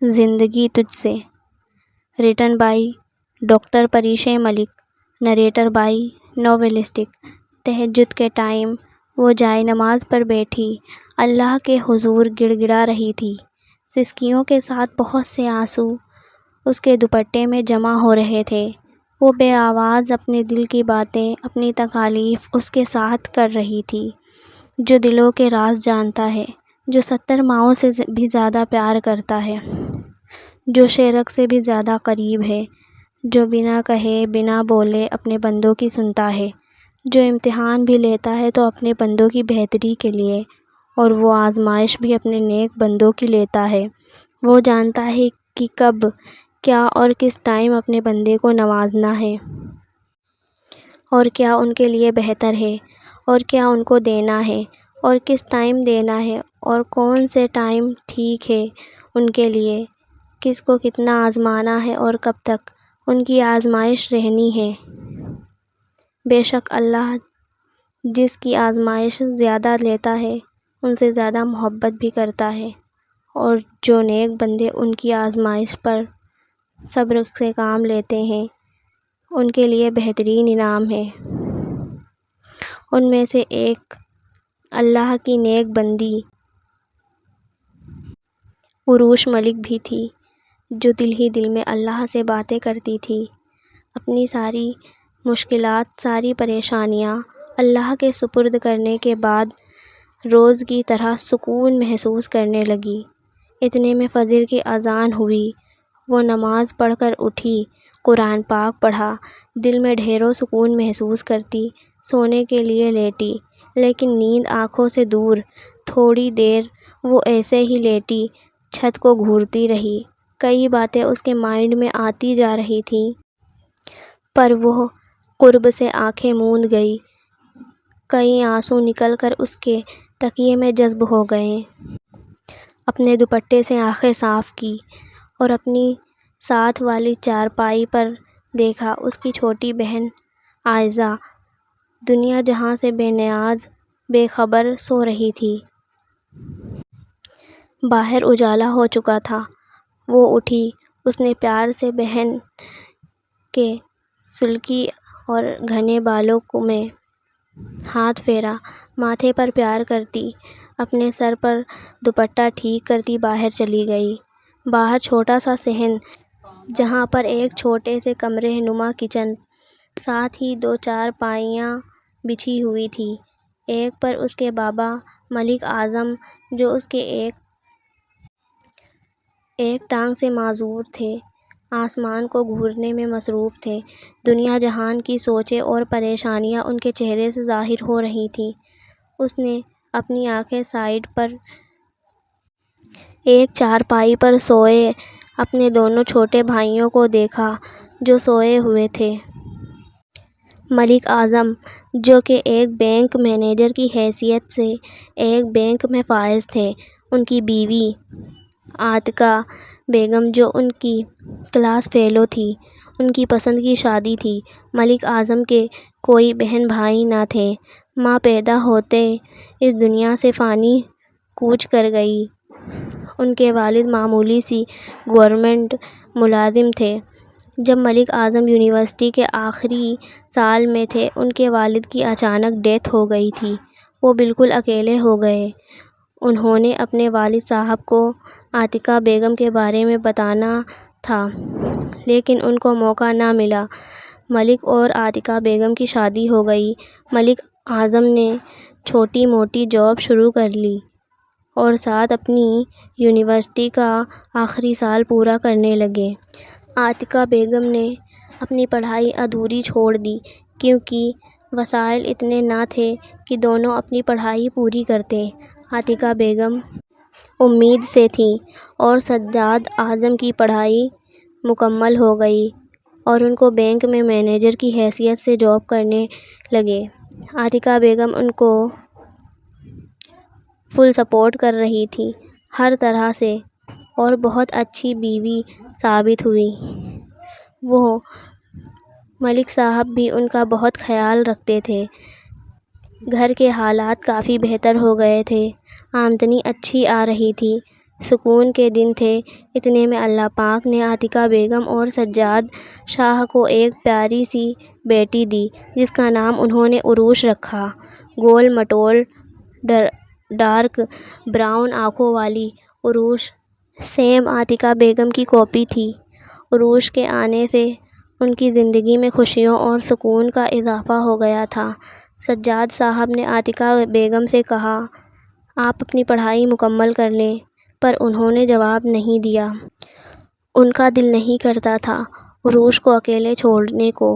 زندگی تجھ سے، written by doctor Pareeshay Malik, narrator by novelistic. تہجد کے ٹائم وہ جائے نماز پر بیٹھی اللہ کے حضور گڑ گڑا رہی تھی۔ سسکیوں کے ساتھ بہت سے آنسو اس کے دوپٹے میں جمع ہو رہے تھے۔ وہ بے آواز اپنے دل کی باتیں، اپنی تکالیف اس کے ساتھ کر رہی تھی۔ جو دلوں کے راز جانتا ہے، جو 70 ماؤں سے بھی زیادہ پیار کرتا ہے، جو شیرک سے بھی زیادہ قریب ہے، جو بنا کہے بنا بولے اپنے بندوں کی سنتا ہے، جو امتحان بھی لیتا ہے تو اپنے بندوں کی بہتری کے لیے، اور وہ آزمائش بھی اپنے نیک بندوں کی لیتا ہے۔ وہ جانتا ہے کہ کب، کیا اور کس ٹائم اپنے بندے کو نوازنا ہے، اور کیا ان کے لیے بہتر ہے، اور کیا ان کو دینا ہے، اور کس ٹائم دینا ہے، اور کون سے ٹائم ٹھیک ہے ان کے لیے، کس کو کتنا آزمانا ہے اور کب تک ان کی آزمائش رہنی ہے۔ بے شک اللہ جس کی آزمائش زیادہ لیتا ہے ان سے زیادہ محبت بھی کرتا ہے، اور جو نیک بندے ان کی آزمائش پر صبر سے کام لیتے ہیں ان کے لیے بہترین انعام ہے۔ ان میں سے ایک اللہ کی نیک بندی عروش ملک بھی تھی، جو دل ہی دل میں اللہ سے باتیں کرتی تھی، اپنی ساری مشکلات، ساری پریشانیاں اللہ کے سپرد کرنے کے بعد روز کی طرح سکون محسوس کرنے لگی۔ اتنے میں فجر کی اذان ہوئی، وہ نماز پڑھ کر اٹھی، قرآن پاک پڑھا، دل میں ڈھیروں سکون محسوس کرتی سونے کے لیے لیٹی، لیکن نیند آنکھوں سے دور۔ تھوڑی دیر وہ ایسے ہی لیٹی، چھت کو گھورتی رہی، کئی باتیں اس کے مائنڈ میں آتی جا رہی تھیں، پر وہ قرب سے آنکھیں موند گئی، کئی آنسو نکل کر اس کے تکیے میں جذب ہو گئے۔ اپنے دوپٹے سے آنکھیں صاف کی اور اپنی ساتھ والی چارپائی پر دیکھا، اس کی چھوٹی بہن عائزہ دنیا جہاں سے بے نیاز، بے خبر سو رہی تھی۔ باہر اجالا ہو چکا تھا۔ وہ اٹھی، اس نے پیار سے بہن کے سلکی اور گھنے بالوں میں ہاتھ پھیرا، ماتھے پر پیار کرتی، اپنے سر پر دوپٹہ ٹھیک کرتی باہر چلی گئی۔ باہر چھوٹا سا صحن، جہاں پر ایک چھوٹے سے کمرے نما کچن، ساتھ ہی 2 چارپائیاں بچھی ہوئی تھیں، ایک پر اس کے بابا ملک اعظم جو اس کے ایک ٹانگ سے معذور تھے، آسمان کو گھورنے میں مصروف تھے۔ دنیا جہان کی سوچیں اور پریشانیاں ان کے چہرے سے ظاہر ہو رہی تھیں۔ اس نے اپنی آنکھیں سائیڈ پر ایک چارپائی پر سوئے اپنے دونوں چھوٹے بھائیوں کو دیکھا جو سوئے ہوئے تھے۔ ملک اعظم جو کہ ایک بینک مینیجر کی حیثیت سے ایک بینک میں فائز تھے، ان کی بیوی عاتکہ بیگم جو ان کی کلاس فیلو تھی، ان کی پسند کی شادی تھی۔ ملک اعظم کے کوئی بہن بھائی نہ تھے، ماں پیدا ہوتے اس دنیا سے فانی کوچ کر گئی۔ ان کے والد معمولی سی گورنمنٹ ملازم تھے۔ جب ملک اعظم یونیورسٹی کے آخری سال میں تھے، ان کے والد کی اچانک ڈیتھ ہو گئی تھی، وہ بالکل اکیلے ہو گئے۔ انہوں نے اپنے والد صاحب کو عاتکہ بیگم کے بارے میں بتانا تھا، لیکن ان کو موقع نہ ملا۔ ملک اور عاتکہ بیگم کی شادی ہو گئی۔ ملک اعظم نے چھوٹی موٹی جاب شروع کر لی اور ساتھ اپنی یونیورسٹی کا آخری سال پورا کرنے لگے۔ عاتکہ بیگم نے اپنی پڑھائی ادھوری چھوڑ دی کیونکہ وسائل اتنے نہ تھے کہ دونوں اپنی پڑھائی پوری کرتے۔ عاتکہ بیگم امید سے تھیں اور سجاد اعظم کی پڑھائی مکمل ہو گئی اور ان کو بینک میں مینیجر کی حیثیت سے جاب کرنے لگے۔ عاتکہ بیگم ان کو فل سپورٹ کر رہی تھیں ہر طرح سے اور بہت اچھی بیوی ثابت ہوئیں۔ وہ ملک صاحب بھی ان کا بہت خیال رکھتے تھے۔ گھر کے حالات کافی بہتر ہو گئے تھے، آمدنی اچھی آ رہی تھی۔ سکون کے دن تھے۔ اتنے میں اللہ پاک نے عاتقہ بیگم اور سجاد شاہ کو ایک پیاری سی بیٹی دی جس کا نام انہوں نے عروش رکھا۔ گول مٹول ڈارک براؤن آنکھوں والی عروش سیم عاتقہ بیگم کی کاپی تھی۔ عروش کے آنے سے ان کی زندگی میں خوشیوں اور سکون کا اضافہ ہو گیا تھا۔ سجاد صاحب نے عاتقہ بیگم سے کہا، آپ اپنی پڑھائی مکمل کر لیں، پر انہوں نے جواب نہیں دیا۔ ان کا دل نہیں کرتا تھا عروش کو اکیلے چھوڑنے کو،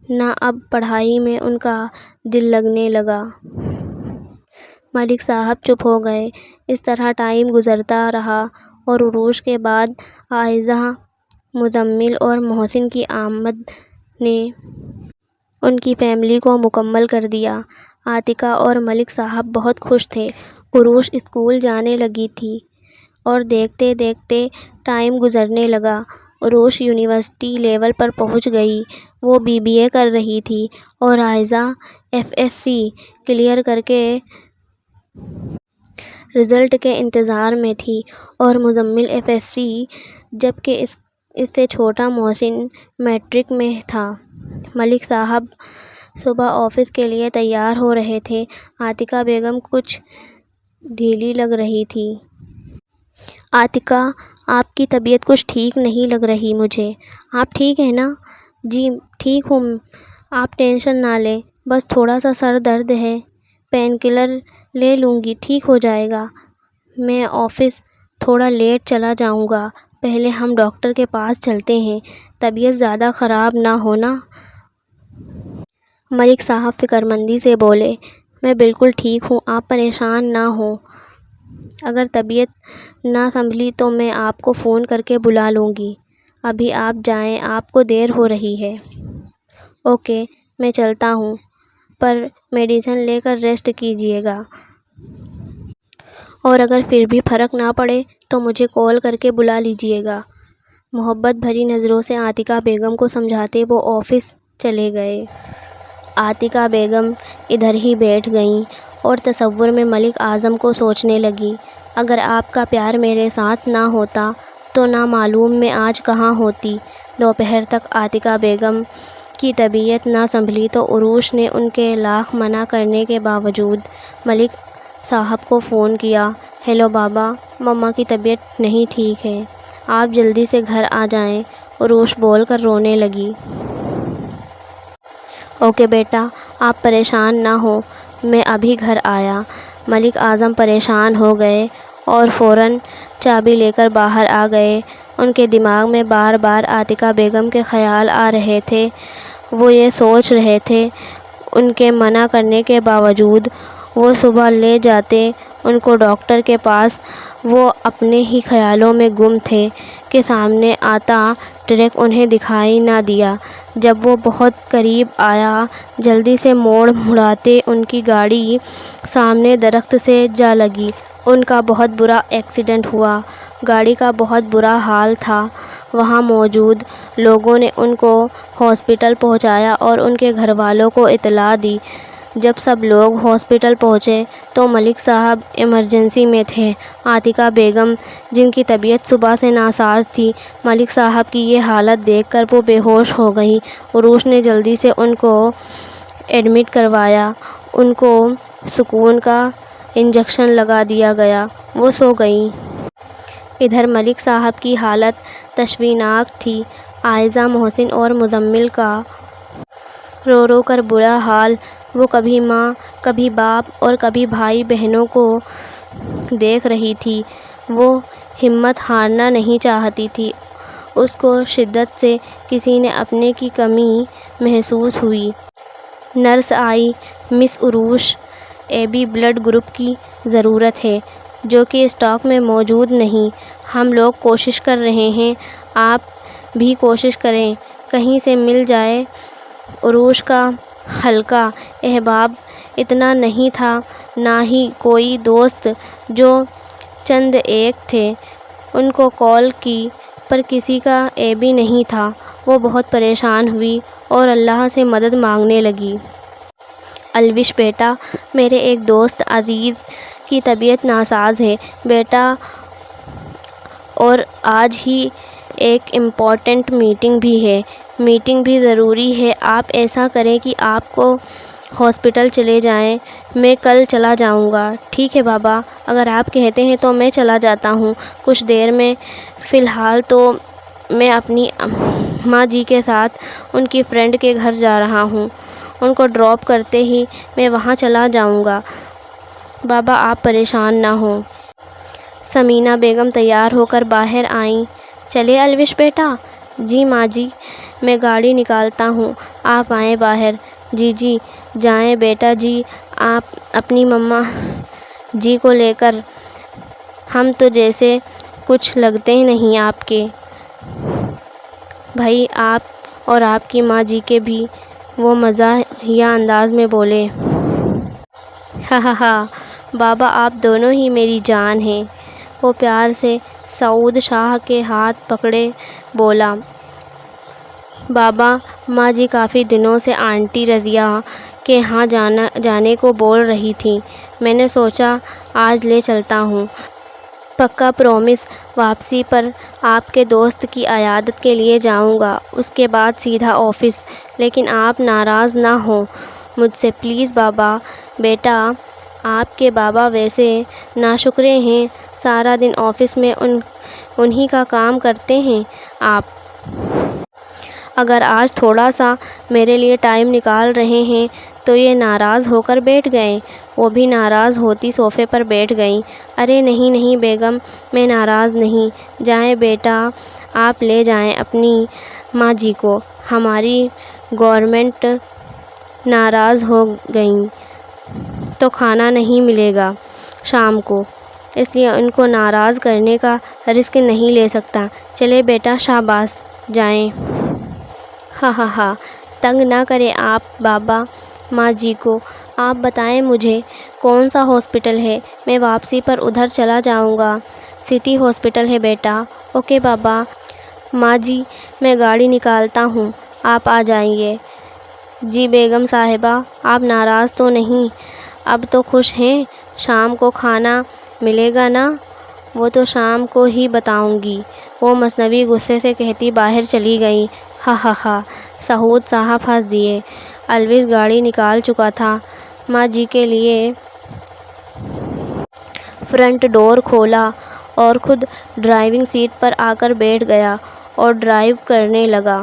نہ اب پڑھائی میں ان کا دل لگنے لگا۔ ملک صاحب چپ ہو گئے۔ اس طرح ٹائم گزرتا رہا اور عروش کے بعد عائزہ، مزمل اور محسن کی آمد نے ان کی فیملی کو مکمل کر دیا۔ عاتقہ اور ملک صاحب بہت خوش تھے۔ عروش اسکول جانے لگی تھی اور دیکھتے دیکھتے ٹائم گزرنے لگا۔ عروش یونیورسٹی لیول پر پہنچ گئی۔ وہ BBA کر رہی تھی اور عائزہ FSC کلیئر کر کے رزلٹ کے انتظار میں تھی اور مزمل FSC، جبکہ اس سے چھوٹا محسن میٹرک میں تھا۔ ملک صاحب صبح آفس کے لیے تیار ہو رہے تھے۔ عاتقہ بیگم کچھ ڈھیلی لگ رہی تھی۔ عاتقہ، آپ کی طبیعت کچھ ٹھیک نہیں لگ رہی مجھے۔ آپ ٹھیک ہیں نا؟ جی ٹھیک ہوں، آپ ٹینشن نہ لیں، بس تھوڑا سا سر درد ہے، پین کلر لے لوں گی ٹھیک ہو جائے گا۔ میں آفس تھوڑا لیٹ چلا جاؤں گا، پہلے ہم ڈاکٹر کے پاس چلتے ہیں، طبیعت زیادہ خراب نہ ہو نا؟ ملک صاحب فکر مندی سے بولے، میں بالکل ٹھیک ہوں، آپ پریشان نہ ہوں۔ اگر طبیعت نہ سنبھلی تو میں آپ کو فون کر کے بلا لوں گی۔ ابھی آپ جائیں، آپ کو دیر ہو رہی ہے۔ اوکے، میں چلتا ہوں، پر میڈیسن لے کر ریسٹ کیجیے گا، اور اگر پھر بھی فرق نہ پڑے تو مجھے کال کر کے بلا لیجیے گا۔ محبت بھری نظروں سے عاتقہ بیگم کو سمجھاتے وہ آفس چلے گئے۔ عاتقہ بیگم ادھر ہی بیٹھ گئیں اور تصور میں ملک اعظم کو سوچنے لگیں، اگر آپ کا پیار میرے ساتھ نہ ہوتا تو نہ معلوم میں آج کہاں ہوتی۔ دوپہر تک عاتقہ بیگم کی طبیعت نہ سنبھلی تو عروش نے ان کے لاکھ منع کرنے کے باوجود ملک صاحب کو فون کیا۔ ہیلو بابا، مما کی طبیعت نہیں ٹھیک ہے، آپ جلدی سے گھر آ جائیں، عروش بول کر رونے لگی۔ اوکے بیٹا، آپ پریشان نہ ہوں، میں ابھی گھر آیا۔ ملک اعظم پریشان ہو گئے اور فوراً چابی لے کر باہر آ گئے۔ ان کے دماغ میں بار بار عاتقہ بیگم کے خیال آ رہے تھے۔ وہ یہ سوچ رہے تھے، ان کے منع کرنے کے باوجود وہ صبح لے جاتے ان کو ڈاکٹر کے پاس۔ وہ اپنے ہی خیالوں میں گم تھے کہ سامنے آتا ٹرک انہیں دکھائی نہ دیا۔ جب وہ بہت قریب آیا، جلدی سے موڑ مڑاتے ان کی گاڑی سامنے درخت سے جا لگی۔ ان کا بہت برا ایکسیڈنٹ ہوا۔ گاڑی کا بہت برا حال تھا۔ وہاں موجود لوگوں نے ان کو ہاسپٹل پہنچایا اور ان کے گھر والوں کو اطلاع دی۔ جب سب لوگ ہاسپٹل پہنچے تو ملک صاحب ایمرجنسی میں تھے۔ عاتقہ بیگم، جن کی طبیعت صبح سے ناساز تھی، ملک صاحب کی یہ حالت دیکھ کر وہ بے ہوش ہو گئیں۔ عروش نے جلدی سے ان کو ایڈمٹ کروایا۔ ان کو سکون کا انجیکشن لگا دیا گیا، وہ سو گئیں۔ ادھر ملک صاحب کی حالت تشویشناک تھی۔ عائزہ، محسن اور مزمل کا رو رو کر برا حال۔ وہ کبھی ماں، کبھی باپ اور کبھی بھائی بہنوں کو دیکھ رہی تھی۔ وہ ہمت ہارنا نہیں چاہتی تھی۔ اس کو شدت سے کسی نے اپنے کی کمی محسوس ہوئی۔ نرس آئی، مس عروش، AB بلڈ گروپ کی ضرورت ہے، جو کہ اسٹاک میں موجود نہیں۔ ہم لوگ کوشش کر رہے ہیں، آپ بھی کوشش کریں، کہیں سے مل جائے۔ عروش کا حلقہ احباب اتنا نہیں تھا، نہ ہی کوئی دوست، جو چند ایک تھے۔ ان کو کال کی پر کسی کا AB نہیں تھا۔ وہ بہت پریشان ہوئی اور اللہ سے مدد مانگنے لگی۔ الوش بیٹا، میرے ایک دوست عزیز کی طبیعت ناساز ہے، بیٹا اور آج ہی ایک امپورٹنٹ میٹنگ بھی ہے، میٹنگ بھی ضروری ہے۔ آپ ایسا کریں کہ آپ کو ہاسپٹل چلے جائیں، میں کل چلا جاؤں گا۔ ٹھیک ہے بابا، اگر آپ کہتے ہیں تو میں چلا جاتا ہوں کچھ دیر میں۔ فی الحال تو میں اپنی ماں جی کے ساتھ ان کی فرینڈ کے گھر جا رہا ہوں، ان کو ڈراپ کرتے ہی میں وہاں چلا جاؤں گا۔ بابا آپ پریشان نہ ہوں۔ ثمینہ بیگم تیار ہو کر باہر آئیں۔ چلے الوش بیٹا؟ جی ماں جی، میں گاڑی نکالتا ہوں، آپ آئیں باہر۔ جی جی جائیں بیٹا جی، آپ اپنی مما جی کو لے کر، ہم تو جیسے کچھ لگتے ہی نہیں آپ کے۔ بھائی آپ اور آپ کی ماں جی کے بھی، وہ مزاحیہ انداز میں بولے۔ ہا ہا ہا، بابا آپ دونوں ہی میری جان ہیں۔ وہ پیار سے سعود شاہ کے ہاتھ پکڑے بولا۔ بابا ماں جی کافی دنوں سے آنٹی رضیہ کے ہاں جانے کو بول رہی تھیں، میں نے سوچا آج لے چلتا ہوں۔ پکا پرومس، واپسی پر آپ کے دوست کی عیادت کے لیے جاؤں گا، اس کے بعد سیدھا آفس۔ لیکن آپ ناراض نہ ہوں مجھ سے پلیز بابا۔ بیٹا آپ کے بابا ویسے ناشکرے ہیں، سارا دن آفس میں انہی کا کام کرتے ہیں۔ آپ اگر آج تھوڑا سا میرے لیے ٹائم نکال رہے ہیں تو یہ ناراض ہو کر بیٹھ گئے۔ وہ بھی ناراض ہوتی صوفے پر بیٹھ گئیں۔ ارے نہیں نہیں بیگم، میں ناراض نہیں، جائیں بیٹا، آپ لے جائیں اپنی ماں جی کو۔ ہماری گورنمنٹ ناراض ہو گئی تو کھانا نہیں ملے گا شام کو، اس لیے ان کو ناراض کرنے کا رسک نہیں لے سکتا۔ چلے بیٹا شاباش، جائیں۔ ہا ہا ہا، تنگ نہ کریں آپ بابا ماں جی کو۔ آپ بتائیں مجھے کون سا ہاسپٹل ہے، میں واپسی پر ادھر چلا جاؤں گا۔ سٹی ہاسپٹل ہے بیٹا۔ اوکے بابا۔ ماں جی میں گاڑی نکالتا ہوں، آپ آ جائیے۔ جی بیگم صاحبہ، آپ ناراض تو نہیں؟ اب تو خوش ہیں؟ شام کو کھانا ملے گا نا؟ وہ تو شام کو ہی بتاؤں گی، وہ مثنوی غصے سے کہتی باہر چلی گئیں۔ ہا ہا ہا، سعود صاحب ہنس دیے۔ الوش گاڑی نکال چکا تھا، ماں جی کے لیے فرنٹ ڈور کھولا اور خود ڈرائیونگ سیٹ پر آ کر بیٹھ گیا اور ڈرائیو کرنے لگا۔